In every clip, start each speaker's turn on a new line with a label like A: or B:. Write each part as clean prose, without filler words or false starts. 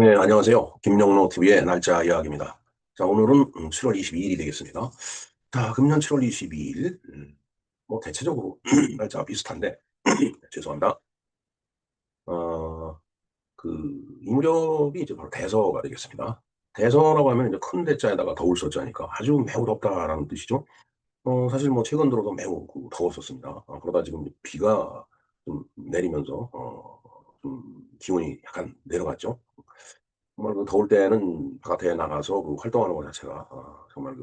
A: 네, 안녕하세요. 김영로 TV의 날짜 이야기입니다. 자, 오늘은 7월 22일이 되겠습니다. 자, 금년 7월 22일, 뭐, 대체적으로 날짜가 비슷한데, 죄송합니다. 어, 이 무렵이 이제 바로 대서가 되겠습니다. 대서라고 하면 이제 큰 대자에다가 더울 서자니까 아주 매우 덥다라는 뜻이죠. 사실 뭐, 최근 들어도 매우 더웠었습니다. 그러다 지금 비가 좀 내리면서, 좀 기온이 약간 내려갔죠. 정말 그 더울 때는 바깥에 나가서 그 활동하는 것 자체가 정말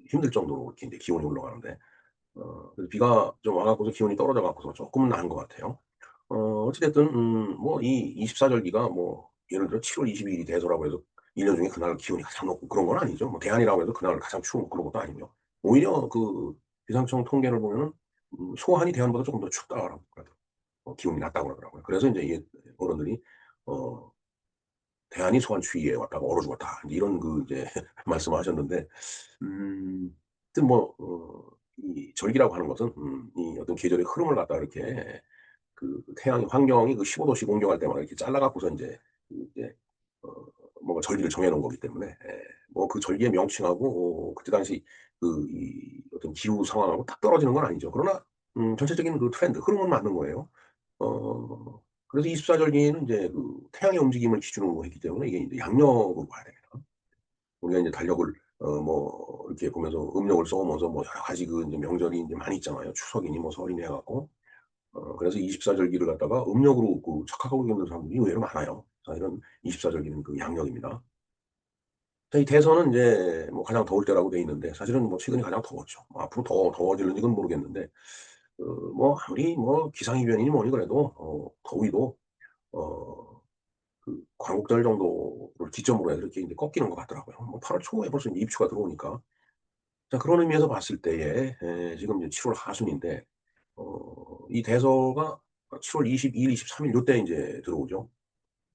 A: 힘들 정도로 이렇게 이제 기온이 올라가는데 그래서 비가 좀 와갖고서 기온이 떨어져 갖고서 조금은 나은 것 같아요. 어찌됐든 뭐 이 24절기가 뭐 예를 들어 7월 22일이 대서라고 해서 1년 중에 그날 기온이 가장 높고 그런 건 아니죠. 뭐 대한이라고 해서 그날 가장 추운 그런 것도 아니고요. 오히려 그 기상청 통계를 보면은 소한이 대한보다 조금 더 춥다라고 그러더라고요. 기온이 낮다고 그러더라고요. 그래서 이제 이 어른들이 어 대한이 소환추위에 왔다가 얼어 죽었다. 이런 이제 말씀을 하셨는데, 하여튼 뭐, 이 절기라고 하는 것은, 이 어떤 계절의 흐름을 갖다 이렇게 태양의 환경이 15도씩 옮겨갈 때마다 이렇게 잘라갖고서 이제, 어, 뭔가 절기를 정해놓은 거기 때문에, 뭐 그 절기의 명칭하고, 그때 당시 이 어떤 기후 상황하고 딱 떨어지는 건 아니죠. 그러나, 전체적인 그 트렌드, 흐름은 맞는 거예요. 그래서 24절기는 이제 태양의 움직임을 기준으로 했기 때문에 이게 이제 양력으로 봐야 됩니다. 우리가 이제 달력을 뭐 이렇게 보면서 음력을 써오면서 뭐 여러 가지 이제 명절이 이제 많이 있잖아요. 추석이니 뭐 설이니 해갖고. 그래서 24절기를 갖다가 음력으로 착각하고 있는 사람들이 의외로 많아요. 자, 이런 24절기는 양력입니다. 자, 이 대선은 이제 뭐 가장 더울 때라고 돼 있는데 사실은 뭐 최근이 가장 더웠죠. 뭐 앞으로 더 더워질는지는 모르겠는데 뭐 아무리 뭐 기상이변이니 뭐니 그래도 더위도 어, 광복절 정도를 기점으로 해서 이렇게 이제 꺾이는 것 같더라고요. 뭐 8월 초에 벌써 이제 입추가 들어오니까. 자, 그런 의미에서 봤을 때에, 지금 이제 7월 하순인데, 이 대서가 7월 22일, 23일 요때 이제 들어오죠.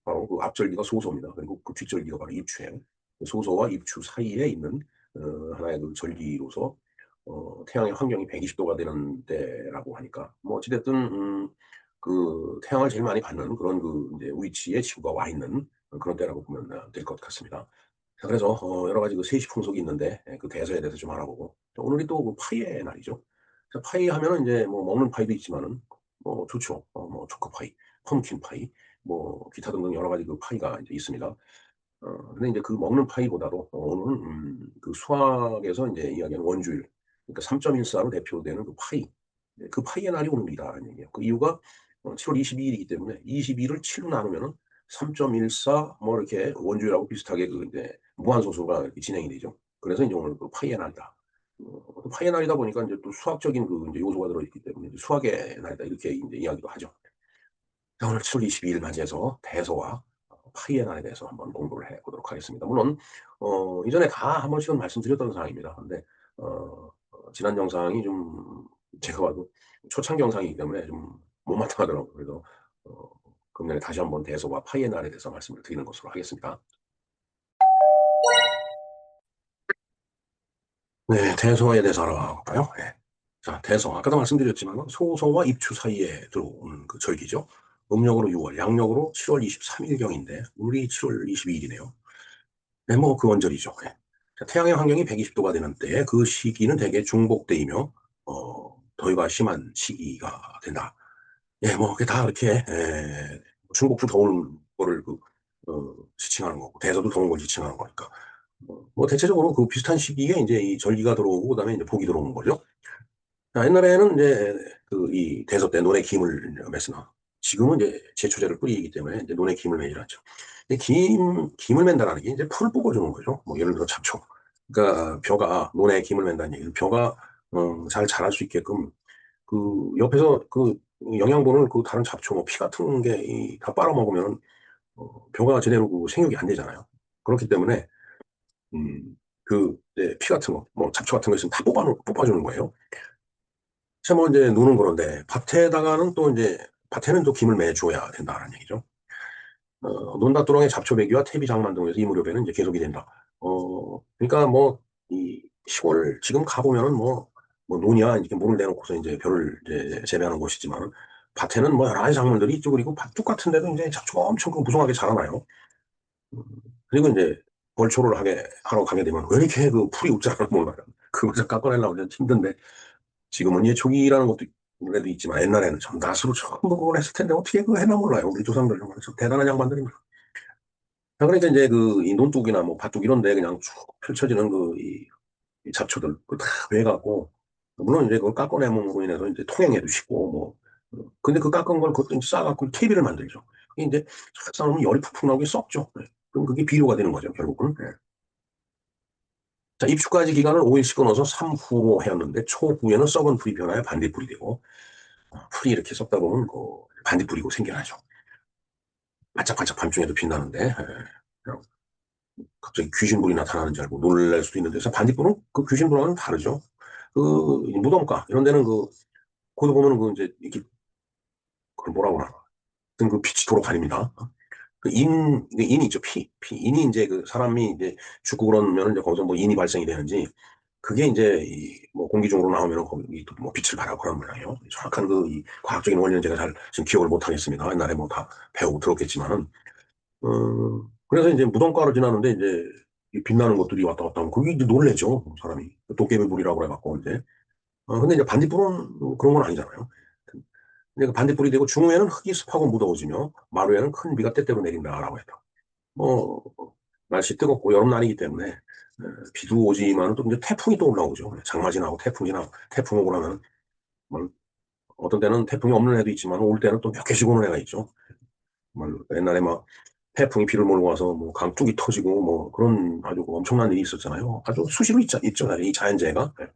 A: 바로 그 앞절기가 소소입니다. 그리고 그 뒷절기가 바로 입추예요. 소소와 입추 사이에 있는 하나의 그 절기로서 태양의 환경이 120도가 되는 때라고 하니까 뭐 어찌됐든 태양을 제일 많이 받는 그런 이제 위치에 지구가 와 있는 그런 때라고 보면 될 것 같습니다. 자, 그래서 여러 가지 세시 풍속이 있는데 그 대서에 대해서 좀 알아보고 자, 오늘이 또 파이의 날이죠. 자, 파이 하면은 이제 뭐 먹는 파이도 있지만은 뭐 좋죠. 뭐 초코파이, 펌킨 파이, 뭐 기타 등등 여러 가지 파이가 이제 있습니다. 근데 이제 그 먹는 파이보다도 오늘은 그 수학에서 이제 이야기하는 원주율, 그러니까 3.14로 대표되는 그 파이, 그 파이의 날이 오늘이다라는 얘기예요. 그 이유가 7월 22일이기 때문에 22를 7로 나누면은 3.14 뭐 이렇게 원주율하고 비슷하게 이제 무한소수가 이렇게 진행이 되죠. 그래서 이제 오늘 그 파이의 날이다. 또 파이의 날이다 보니까 이제 또 수학적인 이제 요소가 들어있기 때문에 이제 수학의 날이다 이렇게 이제 이야기도 하죠. 자, 오늘 7월 22일 맞이해서 대서와 파이의 날에 대해서 한번 공부를 해보도록 하겠습니다. 물론 이전에 다 한 번씩은 말씀드렸던 사항입니다. 근데 지난 영상이 좀 제가 봐도 초창기 영상이기 때문에 좀 못마땅하더라고요. 그래서 어, 금년에 다시 한번 대서와 파이의 날에 대해서 말씀을 드리는 것으로 하겠습니다. 네, 대서에 대해서 알아볼까요? 네. 자, 대서. 아까도 말씀드렸지만 소서와 입추 사이에 들어온 그 절기죠. 음력으로 6월, 양력으로 7월 23일경인데 우리 7월 22일이네요. 네, 뭐 그 원절이죠. 네. 자, 태양의 환경이 120도가 되는 때 그 시기는 대개 중복때이며 더위가 심한 시기가 된다. 예, 뭐 그게 다 이렇게 중복도 더운 거를 지칭하는 거고 대서도 더운 걸 지칭하는 거니까. 뭐 대체적으로 그 비슷한 시기에 이제 이 절기가 들어오고 그다음에 이제 복이 들어오는 거죠. 자, 옛날에는 이제 이 대서 때 논에 김을 맸으나 지금은 이제 제초제를 뿌리기 때문에 이제 논에 김을 매질 않죠. 근데 김을 맨다라는 게 이제 풀을 뽑아주는 거죠. 뭐 예를 들어 잡초. 그러니까 벼가 논에 김을 맨다는 얘기는 벼가 잘 자랄 수 있게끔 옆에서 영양분을 다른 잡초, 뭐 피 같은 게 다 빨아먹으면 벼가 제대로 생육이 안 되잖아요. 그렇기 때문에 피 같은 거, 뭐 잡초 같은 거 있으면 다 뽑아주는 거예요. 자, 뭐 이제 노는 그런데 밭에다가는 또 이제 밭에는 또 김을 매줘야 된다는 얘기죠. 논밭두렁의 잡초배기와 퇴비장 등에서 이 무렵에는 이제 계속이 된다. 그러니까 뭐 이 시골 지금 가보면은 뭐 논이야 이렇게 물을 내놓고서 이제 벼를 이제 재배하는 곳이지만 밭에는 뭐 여러 가지 작물들이 있죠. 그리고 밭둑 같은 데도 이제 잡초가 엄청 무성하게 자라나요. 그리고 이제 벌초를 하러 가게 되면 왜 이렇게 그 풀이 웃자는 몰라요. 그거 좀 깎아내려고 좀 힘든데 지금은 이제 조기라는 것도 그래도 있지만 옛날에는 전 낫으로 전부 그걸 했을 텐데 어떻게 그거 해나 몰라요. 우리 조상들 정말 참 대단한 양반들입니다. 자, 그러니까 이제 그 이 논둑이나 뭐 밭둑 이런 데 그냥 쭉 펼쳐지는 이 잡초들 그거 다 해갖고 물론 이제 그걸 깎아내므로 인해서 이제 통행해도 쉽고 뭐 근데 그 깎은 걸 그것도 이제 싸갖고 퇴비를 만들죠. 그게 이제 쫙 싸우면 열이 푹푹 나오게 썩죠. 네. 그럼 그게 비료가 되는 거죠, 결국은. 네. 자, 입추까지 기간을 5일씩 끊어서 3후로 해였는데 초후에는 썩은 풀이 변하여 반딧불이 되고 풀이 이렇게 썩다 보면 그 반딧불이고 생겨나죠. 반짝반짝 밤중에도 빛나는데 그냥 갑자기 귀신불이 나타나는 줄 알고 놀랄 수도 있는데 반딧불은 그 귀신불하고는 다르죠. 그 무덤가 이런 데는 거기 보면은 그 이제 이렇게 그걸 뭐라고 하나 그 빛이 돌아다닙니다. 그 인이 있죠, 인이 이제 그 사람이 이제 죽고 그러면 이제 거기서 뭐 인이 발생이 되는지, 그게 이제 뭐 공기 중으로 나오면 거기 또뭐 빛을 발하고 그런 모양이에요. 정확한 이 과학적인 원리는 제가 잘 지금 기억을 못 하겠습니다. 옛날에 뭐 다 배우고 들었겠지만은, 그래서 이제 무덤가를 지나는데 이제 이 빛나는 것들이 왔다 갔다 하면 그게 이제 놀래죠, 사람이. 도깨비 불이라고 해갖고 이제. 근데 이제 반딧불은 그런 건 아니잖아요. 근데 그 반딧불이 되고 중후에는 흙이 습하고 무더워지며 마루에는 큰 비가 때때로 내린다라고 했다. 뭐 날씨 뜨겁고 여름날이기 때문에 비도 오지만 또 이제 태풍이 또 올라오죠. 장마 지나고 태풍이 나 태풍 오고 나면 뭐 어떤 때는 태풍이 없는 해도 있지만 올 때는 또 몇 개씩 오는 해가 있죠. 정말 옛날에 막 태풍이 비를 몰고 와서 뭐 강둑이 터지고 뭐 그런 아주 엄청난 일이 있었잖아요. 아주 수시로 있죠. 이 자연재해가. 네.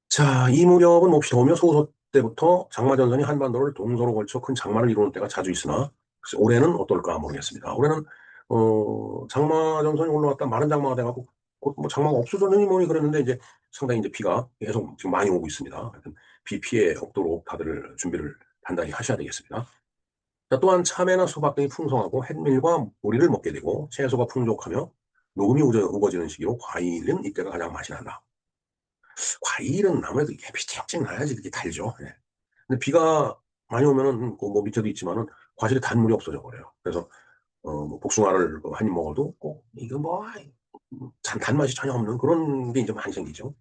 A: 자, 이 무렵은 몹시 더우며 소서 때부터 장마전선이 한반도를 동서로 걸쳐 큰 장마를 이루는 때가 자주 있으나 글쎄, 올해는 어떨까 모르겠습니다. 올해는 장마전선이 올라왔다 마른 장마가 돼갖고 곧 뭐 장마가 없어졌느니 뭐니 그랬는데 이제 상당히 이제 비가 계속 지금 많이 오고 있습니다. 하여튼 비 피해 없도록 다들 준비를 단단히 하셔야 되겠습니다. 자, 또한 참외나 수박 등이 풍성하고 햇밀과 모리를 먹게 되고 채소가 풍족하며 녹음이 우거지는 시기로 과일은 이때가 가장 맛이 난다. 과일은 아무래도 햇빛이 쨍쨍 나야지 그게 달죠. 예. 근데 비가 많이 오면은 그뭐 밑에도 있지만은 과실에 단물이 없어져 버려요. 그래서 뭐 복숭아를 한 입 먹어도 꼭 이거 뭐 단맛이 전혀 없는 그런 게 이제 많이 생기죠.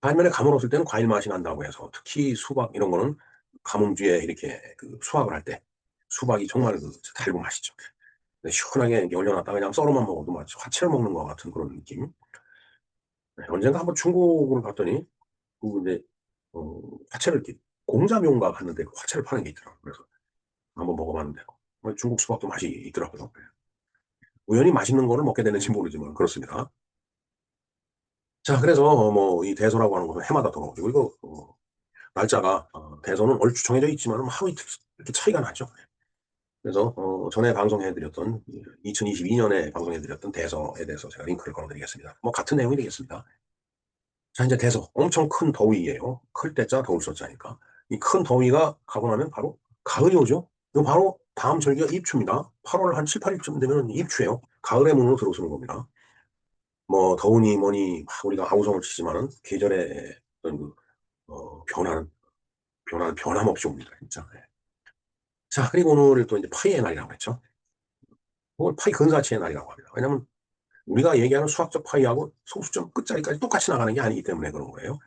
A: 반면에 감을 없을 때는 과일 맛이 난다고 해서 특히 수박 이런 거는 가뭄주에 이렇게 그 수확을 할 때 수박이 정말 그 달고 맛있죠. 시원하게 이렇게 얼려놨다가 그냥 썰어만 먹어도 마치 화채를 먹는 것 같은 그런 느낌. 네, 언젠가 한번 중국을 갔더니 그 이제 화채를 이렇게 공자묘인가 갔는데 그 화채를 파는 게 있더라고요. 그래서 한번 먹어봤는데 중국 수박도 맛이 있더라고요. 네. 우연히 맛있는 거를 먹게 되는지 모르지만 그렇습니다. 자, 그래서 뭐 이 대소라고 하는 것은 해마다 돌아오죠. 그리고 날짜가 대소는 얼추 정해져 있지만 하루 이틀 이렇게 차이가 나죠. 그래서 전에 방송해드렸던 2022년에 방송해드렸던 대서에 대해서 제가 링크를 걸어드리겠습니다. 뭐 같은 내용이 되겠습니다. 자, 이제 대서 엄청 큰 더위예요. 클 때자 더울 sor자니까. 이 큰 더위가 가고 나면 바로 가을이 오죠. 이거 바로 다음 절기가 입추입니다. 8월 한 7, 8일쯤 되면 입추예요. 가을의 문으로 들어서는 겁니다. 뭐 더우니 뭐니 막 우리가 아우성을 치지만은 계절의 어떤 변화는 변함없이 옵니다. 진짜. 네. 자, 그리고 오늘 또 이제 파이의 날이라고 했죠. 오늘 파이 근사치의 날이라고 합니다. 왜냐면 우리가 얘기하는 수학적 파이하고 소수점 끝자리까지 똑같이 나가는 게 아니기 때문에 그런 거예요.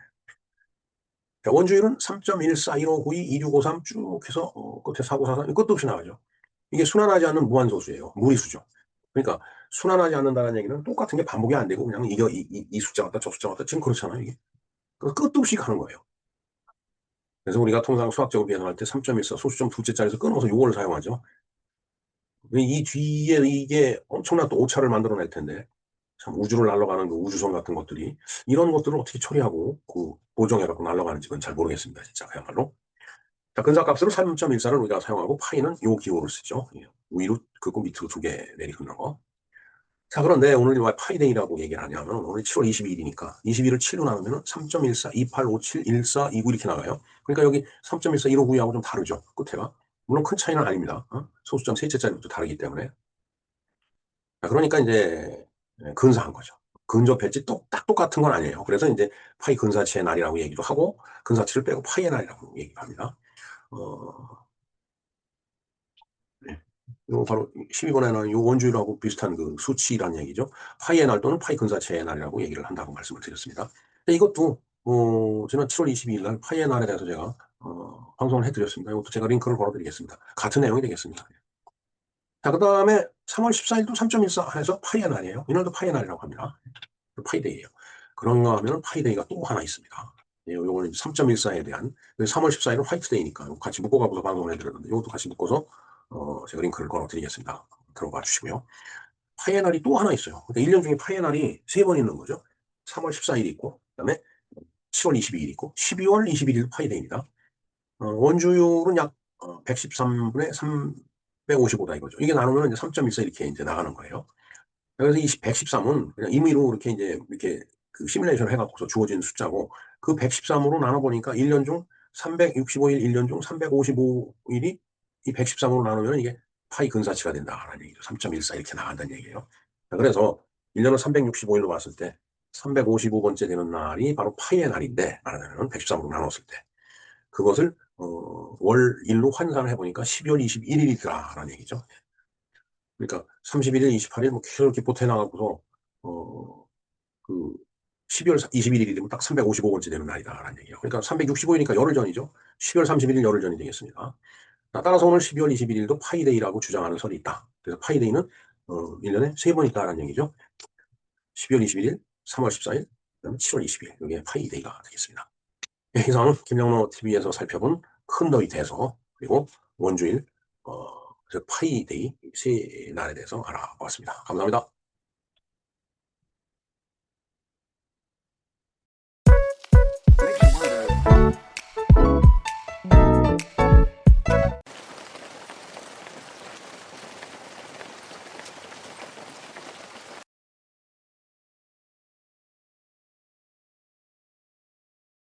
A: 자, 원주율은 3.14, 1592, 2653 쭉 해서 끝에 4944 끝도 없이 나가죠. 이게 순환하지 않는 무한소수예요. 무리수죠. 그러니까 순환하지 않는다는 얘기는 똑같은 게 반복이 안 되고 그냥 이거 이 숫자 같다 저 숫자 같다 지금 그렇잖아요. 이게 끝도 없이 가는 거예요. 그래서 우리가 통상 수학적으로 계산할 때 3.14 소수점 둘째 자리에서 끊어서 요걸 사용하죠. 이 뒤에 이게 엄청난 또 오차를 만들어낼 텐데 참 우주를 날아가는 그 우주선 같은 것들이 이런 것들을 어떻게 처리하고 그 보정해갖고 날아가는지 그건 잘 모르겠습니다. 진짜 그야말로. 자, 근사값으로 3.14를 우리가 사용하고 파이는 요 기호를 쓰죠. 예. 위로 긋고 밑으로 두 개 내리긋는 거. 자, 그런데 오늘 왜 파이데이라고 얘기를 하냐면 오늘 7월 22일이니까 22를 7로 나누면 3.14, 2857, 14, 29 이렇게 나가요. 그러니까 여기 3.14, 1592하고 좀 다르죠. 끝에가. 물론 큰 차이는 아닙니다. 소수점 셋째 자리부터 다르기 때문에. 자, 그러니까 이제 근사한 거죠. 근접했지 딱 똑같은 건 아니에요. 그래서 이제 파이 근사치의 날이라고 얘기도 하고 근사치를 빼고 파이의 날이라고 얘기합니다. 어, 네. 요 바로 12번에는 요 원주율하고 비슷한 그 수치라는 얘기죠. 파이의 날 또는 파이 근사체의 날이라고 얘기를 한다고 말씀을 드렸습니다. 근데 이것도 지난 7월 22일 날 파이의 날에 대해서 제가 방송을 해드렸습니다. 이것도 제가 링크를 걸어드리겠습니다. 같은 내용이 되겠습니다. 자, 그 다음에 3월 14일도 3.14 해서 파이의 날이에요. 이날도 파이의 날이라고 합니다. 파이데이예요. 그런가 하면 파이데이가 또 하나 있습니다. 요거는 3.14에 대한 3월 14일은 화이트데이니까 같이 묶어가면서 방송을 해드렸는데 이것도 같이 묶어서 제가 링크를 걸어드리겠습니다. 들어봐 주시고요. 파이의 날이 또 하나 있어요. 그러니까 1년 중에 파이의 날이 3번 있는 거죠. 3월 14일이 있고 그다음에 7월 22일이 있고 12월 21일 파이데이입니다. 원주율은 약 113분의 355다 이거죠. 이게 나누면 이제 3.14 이렇게 이제 나가는 거예요. 그래서 이 113은 그냥 임의로 이렇게 이제 이렇게 그 시뮬레이션을 해갖고서 주어진 숫자고 그 113으로 나눠보니까 1년 중 365일, 1년 중 355일이 이 113으로 나누면 이게 파이 근사치가 된다라는 얘기죠. 3.14 이렇게 나간다는 얘기예요. 그래서 1년을 365일로 봤을 때 355번째 되는 날이 바로 파이의 날인데 말하자면 113으로 나눴을 때 그것을 월일로 환산을 해보니까 12월 21일이더라라는 얘기죠. 그러니까 31일, 28일 뭐 이렇게 보태 나가고서 그 12월 21일이 되면 딱 355번째 되는 날이다라는 얘기예요. 그러니까 365일이니까 열흘 전이죠. 12월 31일 열흘 전이 되겠습니다. 따라서 오늘 12월 21일도 파이데이라고 주장하는 설이 있다. 그래서 파이데이는 1년에 3번 있다라는 얘기죠. 12월 21일, 3월 14일, 그다음에 7월 20일. 이게 파이데이가 되겠습니다. 이상 김영로 TV에서 살펴본 큰 더위 대서 그리고 원주일 그래서 파이데이 세 날에 대해서 알아보았습니다. 감사합니다.